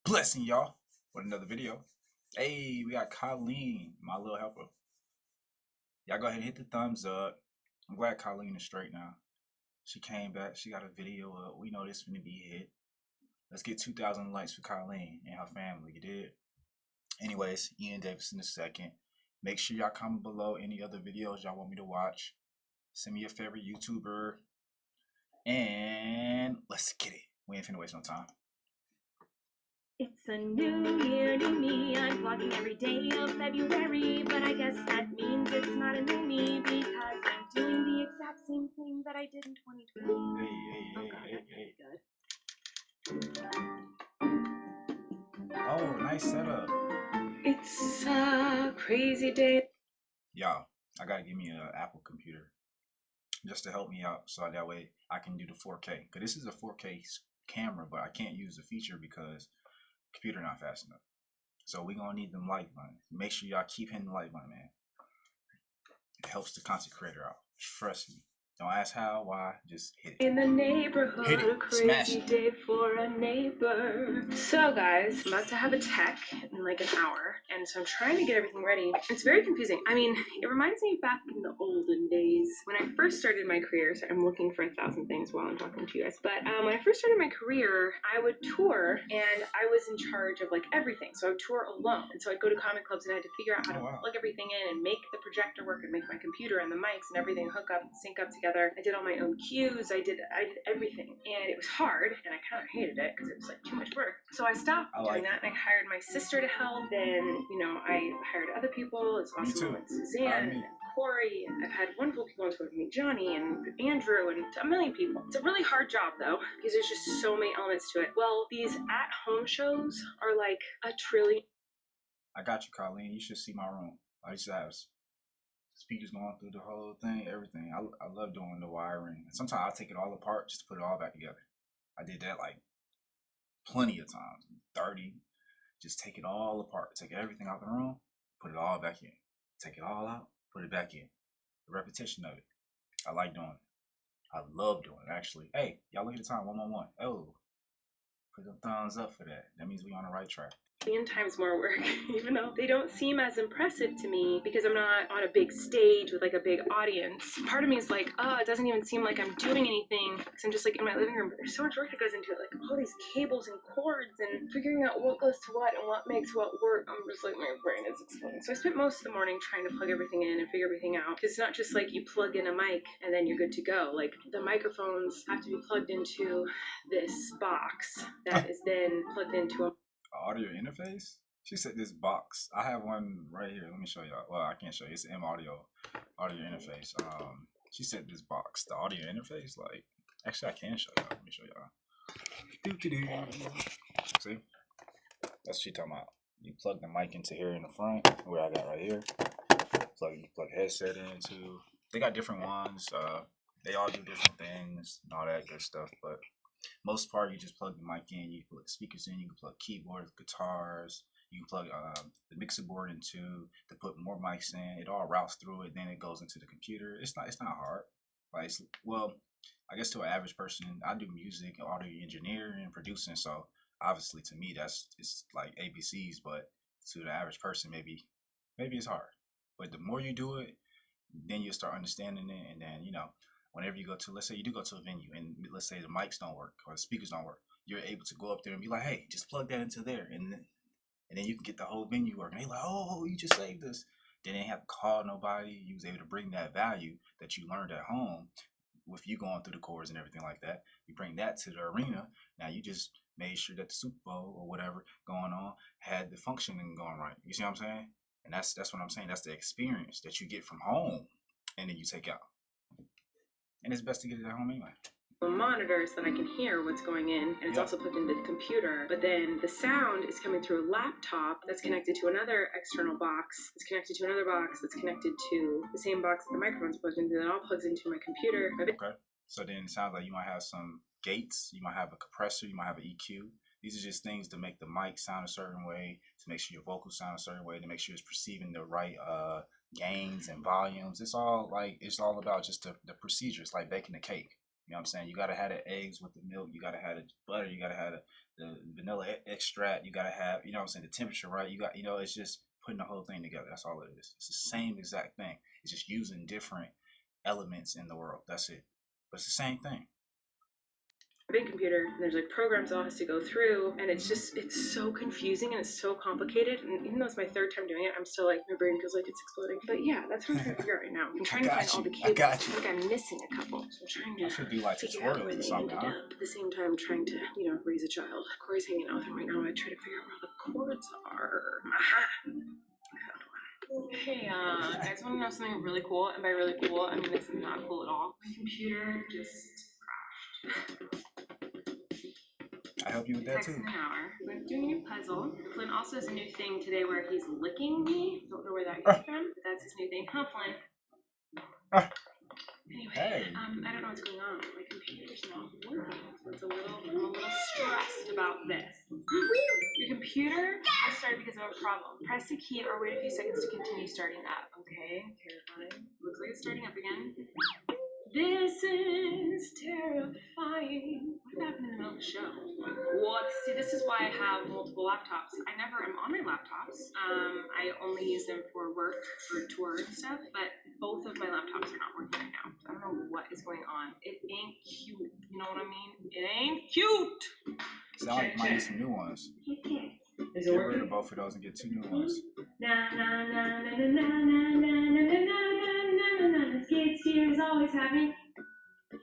Blessing y'all with another video. Hey, we got Colleen, my little helper. Y'all go ahead and hit the thumbs up. I'm glad Colleen is straight now. She came back. She got a video up. We know this finna be a hit. Let's get 2,000 likes for Colleen and her family. You did? Anyways, Ian Davidson II. Make sure y'all comment below any other videos y'all want me to watch. Send me your favorite YouTuber. And let's get it. We ain't finna waste no time. It's a new year, new me. I'm vlogging every day of February, but I guess that means it's not a new me because I'm doing the exact same thing that I did in 2020. Oh, nice setup. It's a crazy day. Y'all, I gotta give me an Apple computer just to help me out so that way I can do the 4K. Because this is a 4K camera, but I can't use the feature because computer not fast enough. So we gonna need them like button. Make sure y'all keep hitting the like button, man. It helps the content creator out. Trust me. Don't ask how, why, just hit it. In the neighborhood, hit it. A crazy day for a neighbor. So guys, I'm about to have a tech in like an hour, and so I'm trying to get everything ready. It's very confusing. I mean, it reminds me back in the olden days when I first started my career. So I'm looking for 1,000 things while I'm talking to you guys. But when I first started my career, I would tour, and I was in charge of like everything. So I would tour alone, and so I'd go to comic clubs, and I had to figure out how to plug everything in and make the projector work and make my computer and the mics and everything hook up and sync up together. I did all my own cues. I did everything, and it was hard, and I kind of hated it because it was like too much work. So I stopped doing that, and I hired my sister to help. Then I hired other people. It's awesome, like Suzanne and Corey, and I've had wonderful people to meet Johnny and Andrew and a million people. It's a really hard job though because there's just so many elements to it. Well, these at-home shows are like a trillion. I got you, Colleen. You should see my room. I used to have speakers going through the whole thing, everything. I love doing the wiring. And sometimes I'll take it all apart just to put it all back together. I did that like plenty of times. 30. Just take it all apart. Take everything out the room, put it all back in. Take it all out, put it back in. The repetition of it. I like doing it. I love doing it, actually. Hey, y'all look at the time, 111. Oh, put the thumbs up for that. That means we on the right track. Times more work, even though they don't seem as impressive to me because I'm not on a big stage with like a big audience. Part of me is like, oh, it doesn't even seem like I'm doing anything because I'm just like in my living room, but there's so much work that goes into it, like all these cables and cords and figuring out what goes to what and what makes what work. I'm just like, my brain is exploding. So I spent most of the morning trying to plug everything in and figure everything out. It's not just like you plug in a mic and then you're good to go. Like the microphones have to be plugged into this box that is then plugged into a audio interface? She said this box. I have one right here. Let me show y'all. Well, I can't show you. It's M audio interface. She said this box, the audio interface. Like, actually, I can show y'all. Let me show y'all. See? That's what she talking about. You plug the mic into here in the front, where I got right here. You plug headset into. They got different ones. They all do different things and all that good stuff, but most part, you just plug the mic in, you can plug speakers in, you can plug keyboards, guitars, you can plug the mixer board into to put more mics in. It all routes through it, then it goes into the computer. It's not hard. Like, well, I guess to an average person, I do music, audio engineering, and producing, so obviously to me it's like ABCs, but to the average person, maybe it's hard. But the more you do it, then you'll start understanding it, and then whenever you go to, let's say you do go to a venue and let's say the mics don't work or the speakers don't work, you're able to go up there and be like, hey, just plug that into there, and then you can get the whole venue working. They're like, oh, you just saved us. Then they didn't have to call nobody. You was able to bring that value that you learned at home with you going through the chords and everything like that. You bring that to the arena. Now you just made sure that the Super Bowl or whatever going on had the functioning going right. You see what I'm saying? And that's what I'm saying. That's the experience that you get from home and then you take out. And it's best to get it at home anyway. Monitors that I can hear what's going in, and it's also plugged into the computer, but then the sound is coming through a laptop that's connected to another external box. It's connected to another box that's connected to the same box that the microphone's plugged into. That all plugs into my computer. Okay. So then it sounds like you might have some gates, you might have a compressor, you might have an EQ. These are just things to make the mic sound a certain way, to make sure your vocals sound a certain way, to make sure it's perceiving the right gains and volumes. It's all about just the procedures, like baking a cake. You know what I'm saying? You gotta have the eggs with the milk, you gotta have the butter, you gotta have the vanilla extract. You gotta have, you know what I'm saying, the temperature right. You got, you know, it's just putting the whole thing together. That's all it is. It's the same exact thing. It's just using different elements in the world. That's it. But it's the same thing. Big computer, and there's like programs it all has to go through, and it's just, it's so confusing and it's so complicated. And even though it's my third time doing it, I'm still like, my brain feels like it's exploding. But yeah, that's what I'm trying to figure out right now. I'm trying to find all the cables. I think I'm missing a couple, so I'm trying to should do like figure out where they ended up. At the same time, trying to, you know, raise a child. Corey's hanging out with him right now. I try to figure out where all the cords are. Aha! Hey, guys, want to know something really cool? And by really cool, I mean it's not cool at all. My computer just crashed. I help you with that too. In an hour. We're doing a new puzzle. Flynn also has a new thing today where he's licking me. Don't know where that came from, but that's his new thing. Huh, Flynn? Anyway, hey. I don't know what's going on. My computer's not working. So I'm a little stressed about this. Your computer has started because of a problem. Press the key or wait a few seconds to continue starting up. Okay, terrifying. Looks like it's starting up again. This is terrifying. What happened in the middle of the show? What? See, this is why I have multiple laptops. I never am on my laptops. I only use them for work, for tour and stuff, but both of my laptops are not working right now. I don't know what is going on. It ain't cute. You know what I mean? It ain't cute. Sound like you might need some new ones. Is Get rid of both of those and get 2 new ones. Na na na na na na na na na na na na na. Skid steer is always having. I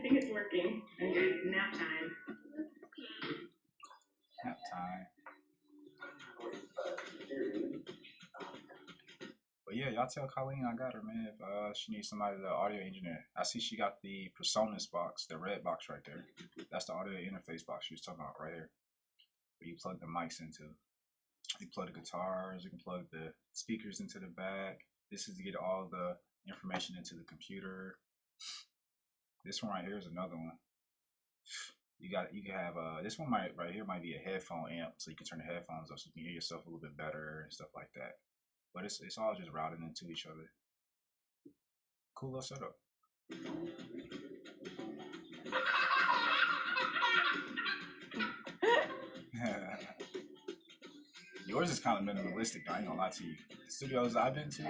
think it's working. Okay, nap time. Nap time. But yeah, y'all tell Colleen I got her, man. If she needs somebody, the audio engineer. I see she got the Personas box, the red box right there. That's the audio interface box she was talking about right here. Where you plug the mics into. You plug the guitars, you can plug the speakers into the back. This is to get all the information into the computer. This one right here is another one. You can have this one right here might be a headphone amp, so you can turn the headphones up so you can hear yourself a little bit better and stuff like that. But it's all just routed into each other. Cool little setup. Yours is kind of minimalistic, I ain't gonna lie to you. The studios I've been to,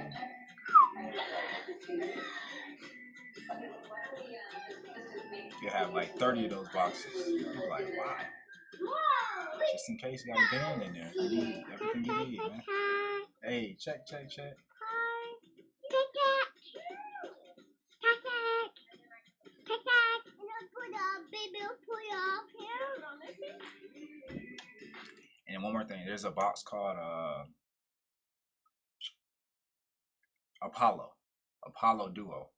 you have like 30 of those boxes. I'm like, wow. Just in case you got a band in there. You need everything you need, man. Hey, check. And one more thing, there's a box called Apollo Duo,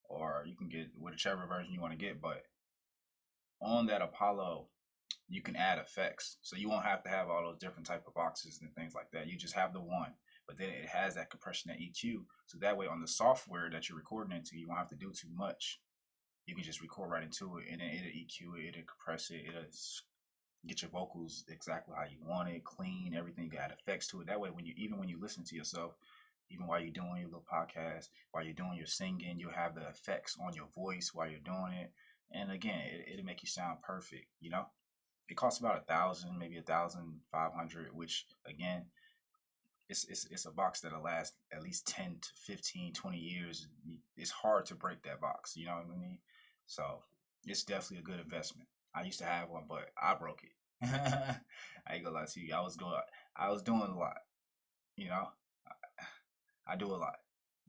or you can get whichever version you want to get. But on that Apollo, you can add effects, so you won't have to have all those different type of boxes and things like that. You just have the one, but then it has that compression and EQ, so that way on the software that you're recording into, you won't have to do too much. You can just record right into it, and then it'll EQ it, it'll compress it, it'll get your vocals exactly how you want it, clean everything. You add effects to it. That way, even when you listen to yourself, even while you're doing your little podcast, while you're doing your singing, you'll have the effects on your voice while you're doing it. And again, it'll make you sound perfect. You know, it costs about $1,000, maybe $1,500, which again, it's a box that'll last at least 10 to 15, 20 years. It's hard to break that box. You know what I mean? So it's definitely a good investment. I used to have one, but I broke it. I ain't gonna lie to you. I was doing a lot. You know, I do a lot.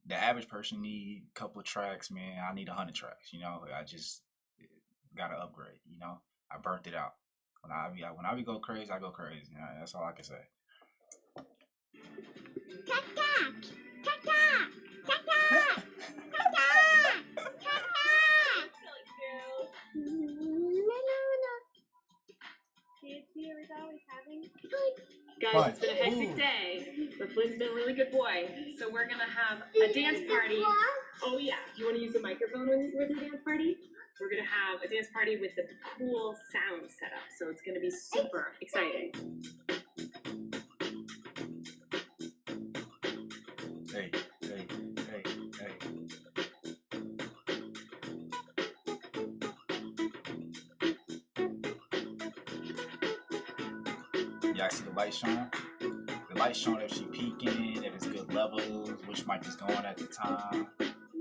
The average person need a couple of tracks, man. I need 100 tracks. You know, I just gotta upgrade. You know, I burnt it out. When I be go crazy, I go crazy. You know, that's all I can say. Guys, it's been a hectic day, but Flynn's been a really good boy. So we're gonna have a dance party. Oh yeah, you want to use the microphone with the dance party? We're gonna have a dance party with the cool sound setup. So it's gonna be super exciting. Hey. Y'all see the light showing? The light showing if she peeking, if it's good levels, which mic is going at the time.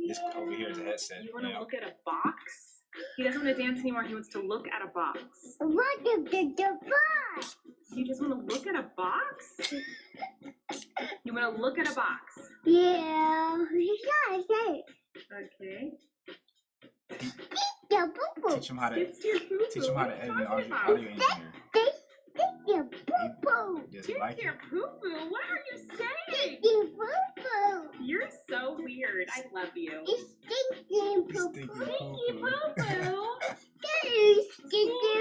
This over here is a headset. You want to look at a box? He doesn't want to dance anymore. He wants to look at a box. What is the box? You just want to look at a box? You want to look at a box? Yeah. Okay. Teach him how to It's your poo-poo. teach him how to edit an audio engineer. Does he like Your it? poo-poo. What are you saying? Poo-poo. You're so weird. I love you. It's stinking poo-poo. Stinky poo-poo. Stinky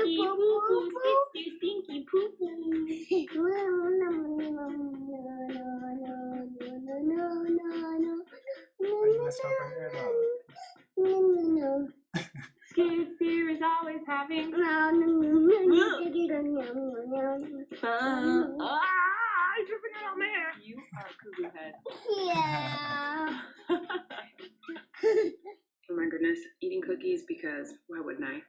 poo-poo. Stinky poo-poo. Why you messing up her hair though? Skid steer is always having fun. I'm dripping out on my hair. You are a cuckoo head. Yeah. Oh my goodness, eating cookies because why wouldn't I?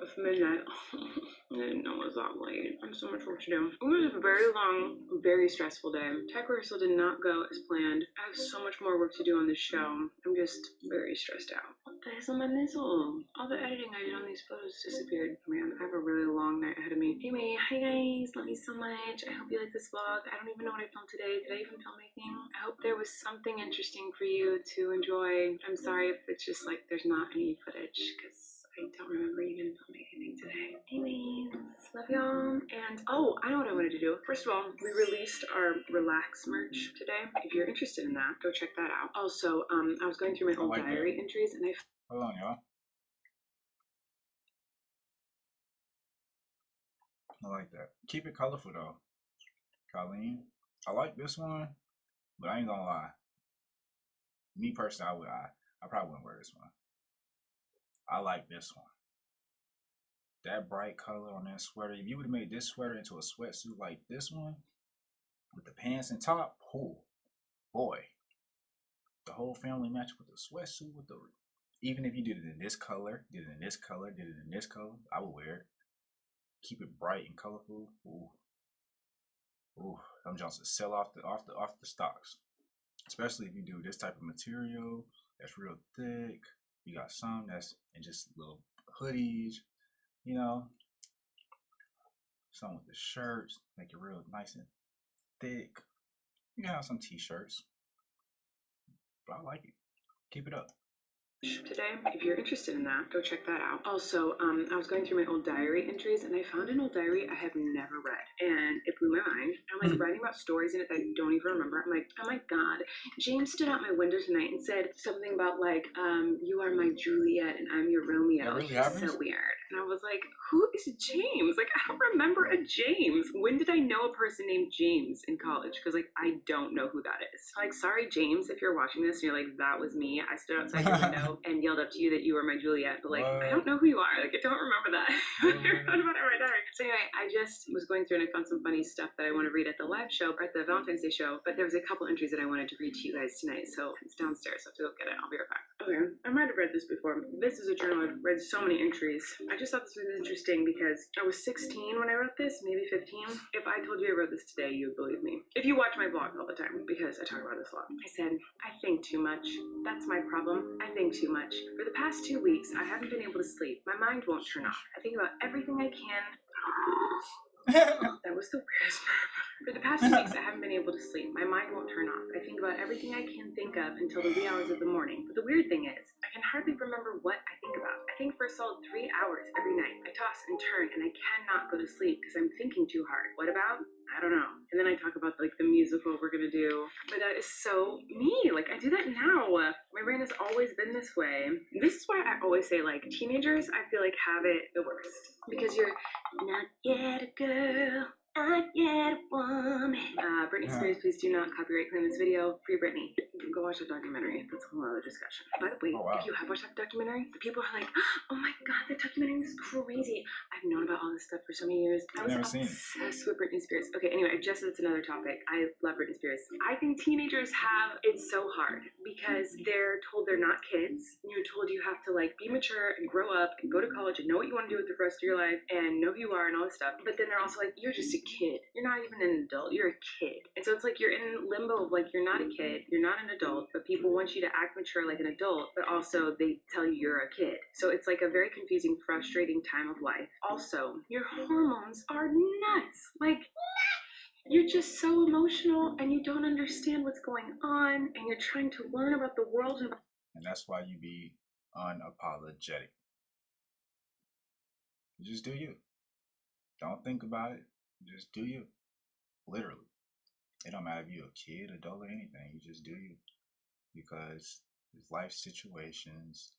It's midnight. I didn't know it was that late. I have so much work to do. It was a very long, very stressful day. Tech rehearsal did not go as planned. I have so much more work to do on this show. I'm just very stressed out. What the heck's on my missile? All the editing I did on these photos disappeared. Man, I have a really long night ahead of me. Anyway, hi guys, love you so much. I hope you like this vlog. I don't even know what I filmed today. Did I even film anything? I hope there was something interesting for you to enjoy. I'm sorry if it's just like there's not any footage because I don't remember even filming anything today. Anyways, love y'all. And oh, I know what I wanted to do. First of all, we released our Relax merch today. If you're interested in that, go check that out. Also, I was going through my old diary entries and I Hold on, y'all. I like that. Keep it colorful though, Colleen. I like this one, but I ain't gonna lie. Me personally, I probably wouldn't wear this one. I like this one. That bright color on that sweater. If you would have made this sweater into a sweatsuit like this one, with the pants and top, oh boy. The whole family match with the sweatsuit with the, even if you did it in this color, did it in this color, did it in this color, I would wear it. Keep it bright and colorful. Ooh. Ooh, them Jones will sell off the stocks. Especially if you do this type of material that's real thick. You got some that's in just little hoodies, you know. Some with the shirts, make it real nice and thick. You can have some t-shirts. But I like it. Keep it up. today. If you're interested in that, go check that out. Also, I was going through my old diary entries and I found an old diary I have never read and it blew my mind. I'm like writing about stories in it that I don't even remember. I'm like, oh my god. James stood out my window tonight and said something about like, you are my Juliet and I'm your Romeo. That really He's happens? so weird. And I was like, who is James? Like, I don't remember a James. When did I know a person named James in college? Because like, I don't know who that is. Like, sorry, James, if you're watching this and you're like, that was me. I stood outside your window and yelled up to you that you were my Juliet, but like, I don't know who you are. Like, I don't remember that. So anyway, I just was going through and I found some funny stuff that I want to read at the live show, or at the Valentine's Day show, but there was a couple entries that I wanted to read to you guys tonight, so it's downstairs. I have to go get it. I'll be right back. Okay, I might have read this before. This is a journal. I've read so many entries. I just thought this was interesting because I was 16 when I wrote this, maybe 15. If I told you I wrote this today, you would believe me. If you watch my vlog all the time, because I talk about this a lot. I said, I think too much. That's my problem. I think too much. For the past 2 weeks, I haven't been able to sleep. My mind won't turn off. I think about everything I can. That was the weirdest part. For the past 2 weeks, I haven't been able to sleep. My mind won't turn off. I think about everything I can think of until the wee hours of the morning. But the weird thing is, I can hardly remember what I think about. I think for a solid 3 hours every night. I toss and turn, and I cannot go to sleep because I'm thinking too hard. What about? I don't know. And then I talk about like the musical we're gonna do. But that is so me. Like, I do that now. My brain has always been this way. This is why I always say, like, teenagers, I feel like, have it the worst. Because you're not yet a girl, not yet a woman. Britney Spears, please do not copyright claim this video. Free Britney. Go watch the documentary. That's a whole other discussion. By the way, if you have watched that documentary, the people are like, oh my god, the documentary was crazy. I've known about all this stuff for so many years. I I've was never seen it. obsessed with Britney Spears. Okay, anyway, just that's another topic. I love Britney Spears. I think teenagers have it so hard because they're told they're not kids. You're told you have to like be mature and grow up and go to college and know what you want to do with the rest of your life and know who you are and all this stuff. But then they're also like, you're just a kid. You're not even an adult. You're a kid. And so it's like you're in limbo of like, you're not a kid, you're not an adult, but people want you to act mature like an adult, but also they tell you you're a kid. So it's like a very confusing, frustrating time of life. Also, your hormones are nuts. Like, you're just so emotional and you don't understand what's going on and you're trying to learn about the world. And that's why you be unapologetic. You just do you. Don't think about it. Just do you. Literally. It don't matter if you're a kid, adult, or anything. You just do you. Because there's life situations,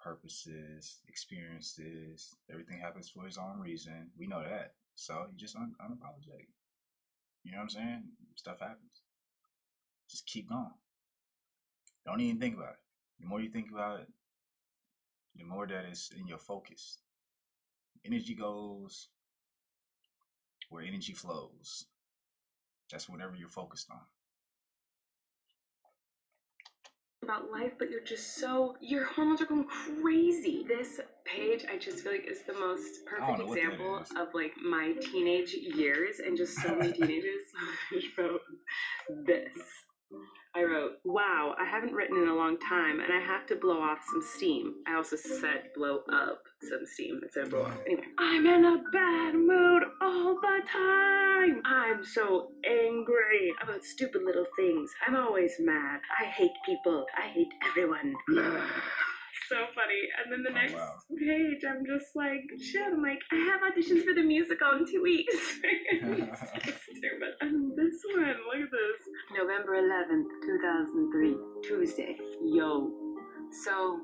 purposes, experiences, everything happens for its own reason. We know that. So you just unapologetic. You know what I'm saying? Stuff happens. Just keep going. Don't even think about it. The more you think about it, the more that it's in your focus. Energy goes where energy flows. That's whatever you're focused on. About life, but you're just so, your hormones are going crazy. This page, I just feel like is the most perfect example of like my teenage years and just so many teenagers. I wrote this. I wrote, wow, I haven't written in a long time and I have to blow off some steam. I also said blow up some steam instead of blow off. Anyway, I'm in a bad mood all the time. I'm so angry about stupid little things. I'm always mad. I hate people. I hate everyone. So funny. And then the next page, I'm just like, shit, I'm like, I have auditions for the musical in 2 weeks. But this one, look at this. November 11th, 2003, Tuesday. Yo. So,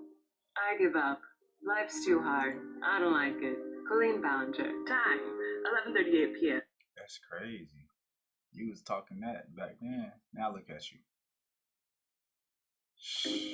I give up. Life's too hard. I don't like it. Colleen Ballinger. Time, 11:38 p.m. That's crazy. You was talking that back then. Now look at you.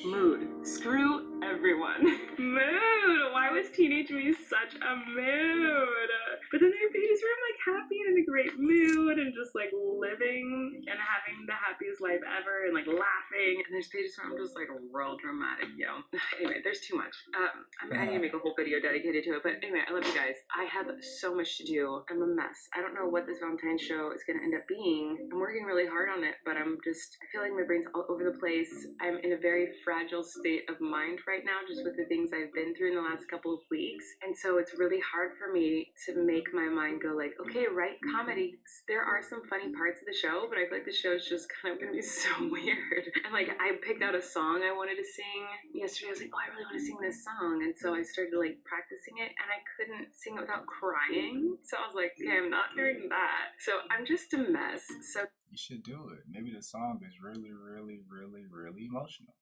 Mood. Screw everyone. Mood. Why was teenage me such a mood? But then there are pages where I'm like happy and in a great mood and just like living and having the happiest life ever and like laughing. And there's pages where I'm just like real dramatic, yo. Anyway, there's too much. I need to make a whole video dedicated to it. But anyway, I love you guys. I have so much to do. I'm a mess. I don't know what this Valentine's show is going to end up being. I'm working really hard on it, but I feel like my brain's all over the place. I'm in a very fragile state of mind right now, just with the things I've been through in the last couple of weeks. And so it's really hard for me to make my mind go like, okay, write comedy. There are some funny parts of the show, but I feel like the show's just kind of gonna be so weird. And like, I picked out a song I wanted to sing yesterday. I was like, oh, I really want to sing this song. And so I started like practicing it and I couldn't sing it without crying. So I was like, okay, I'm not doing that. So I'm just a mess. So you should do it. Maybe the song is really, really, really, really emotional,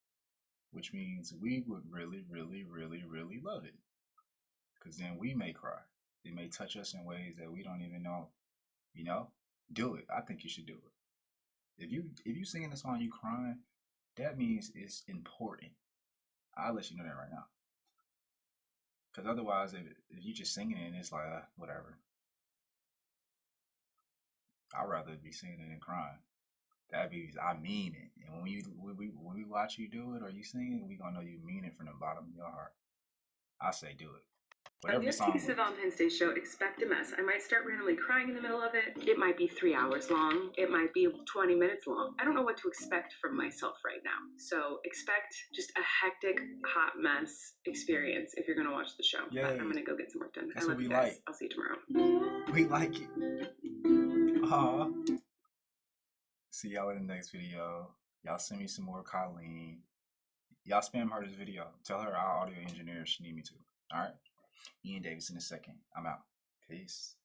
which means we would really, really, really, really love it. Because then we may cry. It may touch us in ways that we don't even know. You know? Do it. I think you should do it. If you singing a song you crying, that means it's important. I'll let you know that right now. Because otherwise, if you just singing it and it's like, whatever. I'd rather be singing it than crying. That be, I mean it. And when we watch you do it or you sing it, we gonna know you mean it from the bottom of your heart. I say do it. Whatever the song is. The Valentine's Day show, expect a mess. I might start randomly crying in the middle of it. It might be 3 hours long. It might be 20 minutes long. I don't know what to expect from myself right now. So expect just a hectic, hot mess experience if you're gonna watch the show. Yay. But I'm gonna go get some work done. That's I love what we you guys. like. I'll see you tomorrow. We like it. Aww. See y'all in the next video. Y'all send me some more Colleen. Y'all spam her this video. Tell her our audio engineer she need me to. Alright? Ian Davidson in a second. I'm out. Peace.